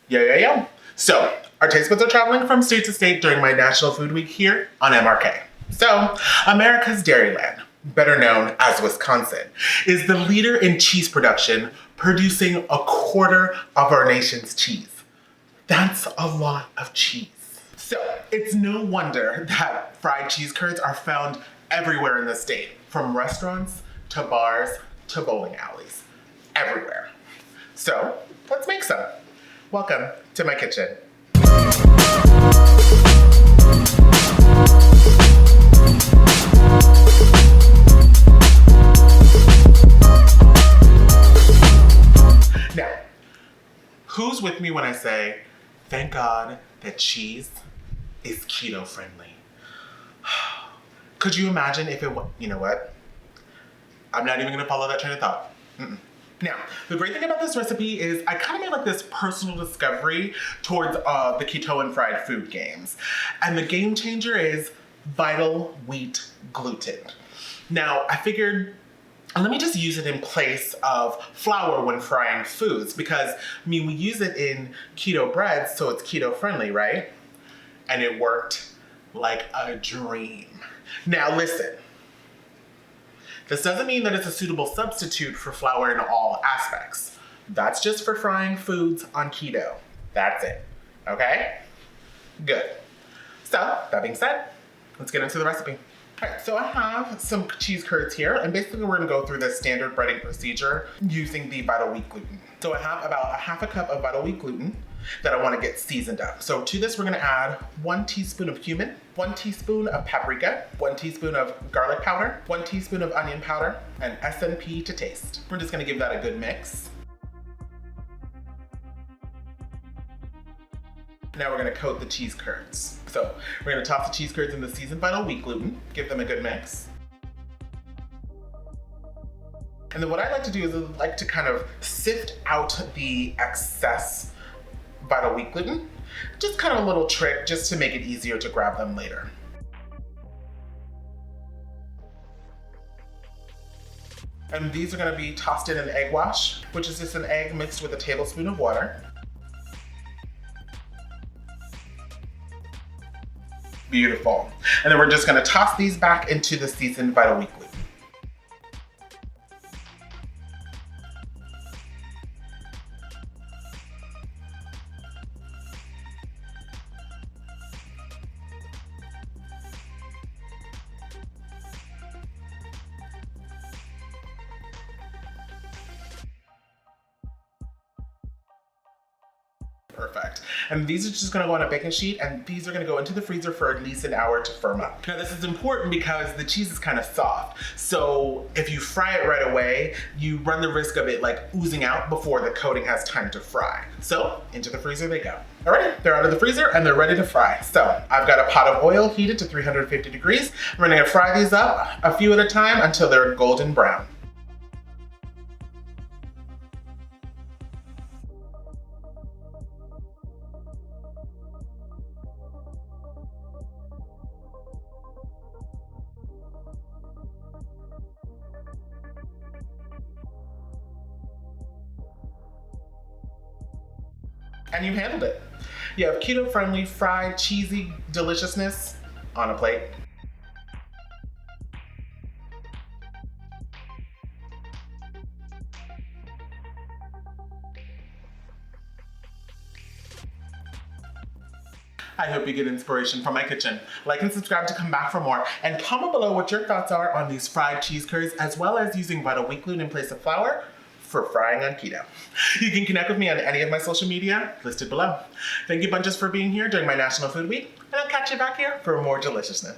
Yo. So, our taste buds are traveling from state to state during my National Food Week here on MRK. So, America's Dairyland, better known as Wisconsin, is the leader in cheese production, producing a quarter of our nation's cheese. That's a lot of cheese. So, it's no wonder that fried cheese curds are found everywhere in the state, from restaurants to bars to bowling alleys. Everywhere. So, let's make some. Welcome to my kitchen. Now, who's with me when I say, thank God that cheese is keto friendly? Could you imagine if it was, you know what? I'm not even gonna follow that train of thought. Now, the great thing about this recipe is I kind of made like this personal discovery towards the keto and fried food games. And the game changer is vital wheat gluten. Now, I figured, let me just use it in place of flour when frying foods because, I mean, we use it in keto breads, so it's keto friendly, right? And it worked like a dream. Now listen, this doesn't mean that it's a suitable substitute for flour in all aspects. That's just for frying foods on keto. That's it, okay? Good. So, that being said, let's get into the recipe. All right, so I have some cheese curds here, and basically we're gonna go through the standard breading procedure using the vital wheat gluten. So I have about a half a cup of vital wheat gluten that I wanna get seasoned up. So to this, we're gonna add 1 teaspoon of cumin, 1 teaspoon of paprika, 1 teaspoon of garlic powder, 1 teaspoon of onion powder, and S&P to taste. We're just gonna give that a good mix. Now we're gonna coat the cheese curds. So we're gonna toss the cheese curds in the seasoned vital wheat gluten, give them a good mix. And then what I like to do is I like to kind of sift out the excess vital wheat gluten. Just kind of a little trick just to make it easier to grab them later. And these are gonna be tossed in an egg wash, which is just an egg mixed with a tablespoon of water. Beautiful. And then we're just gonna toss these back into the seasoned vital wheat gluten. Perfect. And these are just gonna go on a baking sheet, and these are gonna go into the freezer for at least an hour to firm up. Now this is important because the cheese is kind of soft. So if you fry it right away, you run the risk of it like oozing out before the coating has time to fry. So into the freezer they go. Alrighty, they're out of the freezer and they're ready to fry. So I've got a pot of oil heated to 350 degrees. We're gonna fry these up a few at a time until they're golden brown. And you handled it. You have keto-friendly, fried, cheesy deliciousness on a plate. I hope you get inspiration from my kitchen. Like and subscribe to come back for more. And comment below what your thoughts are on these fried cheese curds, as well as using vital wheat gluten in place of flour for frying on keto. You can connect with me on any of my social media listed below. Thank you bunches for being here during my National Food Week, and I'll catch you back here for more deliciousness.